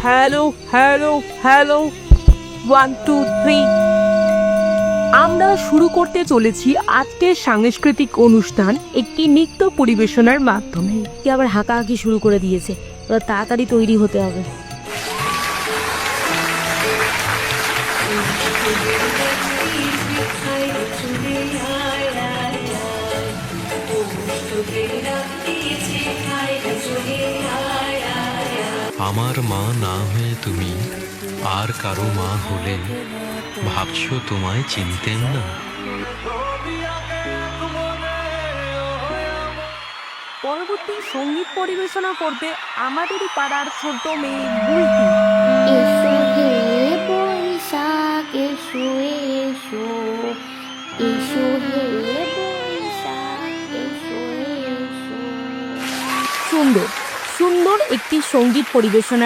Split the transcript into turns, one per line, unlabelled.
Hello hello hello 1 2 3। আমরা শুরু করতে চলেছি আজকের সাংস্কৃতিক অনুষ্ঠান একটি নৃত্য পরিবেশনার মাধ্যমে।
কি আবার হাঁকাহাঁকি শুরু করে দিয়েছে, এবার তাড়াতাড়ি তৈরি হতে হবে।
আমার মা না হয়ে তুমি আর কারো মা হলে ভাবছো তোমায় চিনতেন না।
পরবর্তী সঙ্গীত পরিবেশনা করবে আমাদেরই পাড়ার ছোট মেয়ে বুলটি।
এসো হে বৈশাখ এসো এসো, এসো হে বৈশাখ এসো এসো।
সুন্দর সুন্দর একটি সঙ্গীত পরিবেশনা